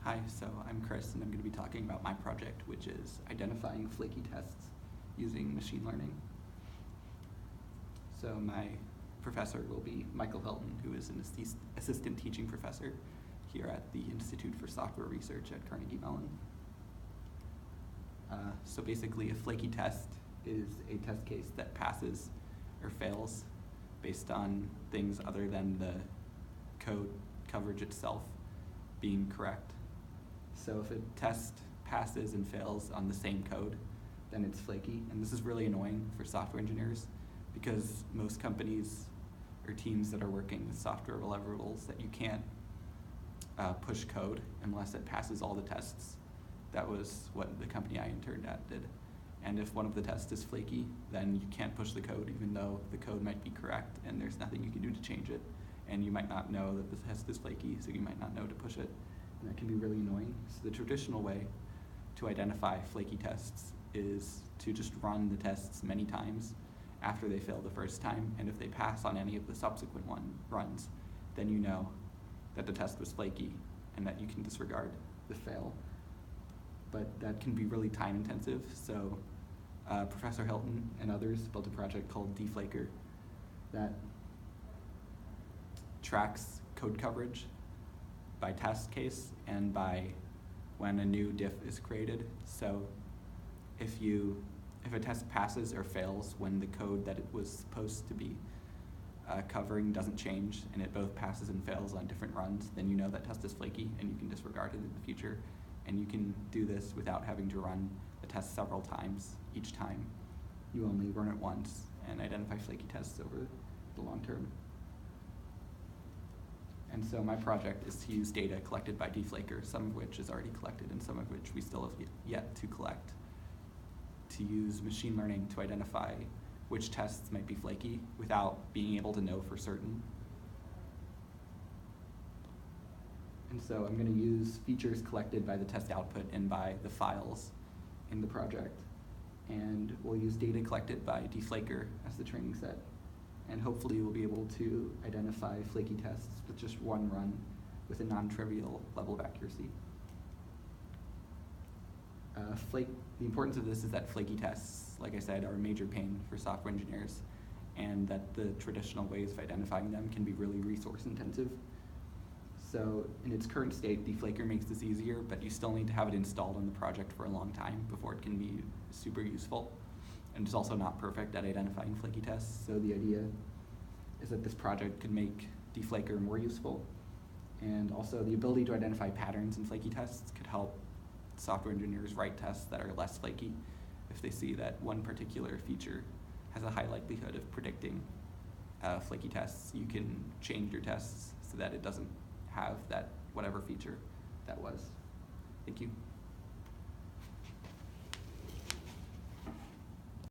Hi, so I'm Chris, and I'm going to be talking about my project, which is identifying flaky tests using machine learning. So my professor will be Michael Hilton, who is an assistant teaching professor here at the Institute for Software Research at Carnegie Mellon. So basically, a flaky test is a test case that passes or fails based on things other than the code coverage itself being correct. So if a test passes and fails on the same code, then it's flaky. And this is really annoying for software engineers because most companies or teams that are working with software deliverables that you can't push code unless it passes all the tests. That was what the company I interned at did. And if one of the tests is flaky, then you can't push the code even though the code might be correct and there's nothing you can do to change it. And you might not know that the test is flaky, so you might not know to push it. And that can be really annoying. So the traditional way to identify flaky tests is to just run the tests many times after they fail the first time. And if they pass on any of the subsequent runs, then you know that the test was flaky and that you can disregard the fail. But that can be really time intensive. So Professor Hilton and others built a project called Flaker that tracks code coverage by test case and by when a new diff is created. So if a test passes or fails when the code that it was supposed to be covering doesn't change and it both passes and fails on different runs, then you know that test is flaky and you can disregard it in the future. And you can do this without having to run the test several times each time. You only run it once and identify flaky tests over the long term. And so my project is to use data collected by Flaker, some of which is already collected and some of which we still have yet to collect, to use machine learning to identify which tests might be flaky without being able to know for certain. And so I'm going to use features collected by the test output and by the files in the project. And we'll use data collected by Flaker as the training set. And hopefully we'll be able to identify flaky tests with just one run with a non-trivial level of accuracy. The importance of this is that flaky tests, like I said, are a major pain for software engineers, and that the traditional ways of identifying them can be really resource intensive. So in its current state, Flaker makes this easier, but you still need to have it installed on the project for a long time before it can be super useful. And it's also not perfect at identifying flaky tests, so the idea is that this project could make Flaker more useful. And also the ability to identify patterns in flaky tests could help software engineers write tests that are less flaky if they see that one particular feature has a high likelihood of predicting flaky tests. You can change your tests so that it doesn't have that whatever feature that was. Thank you.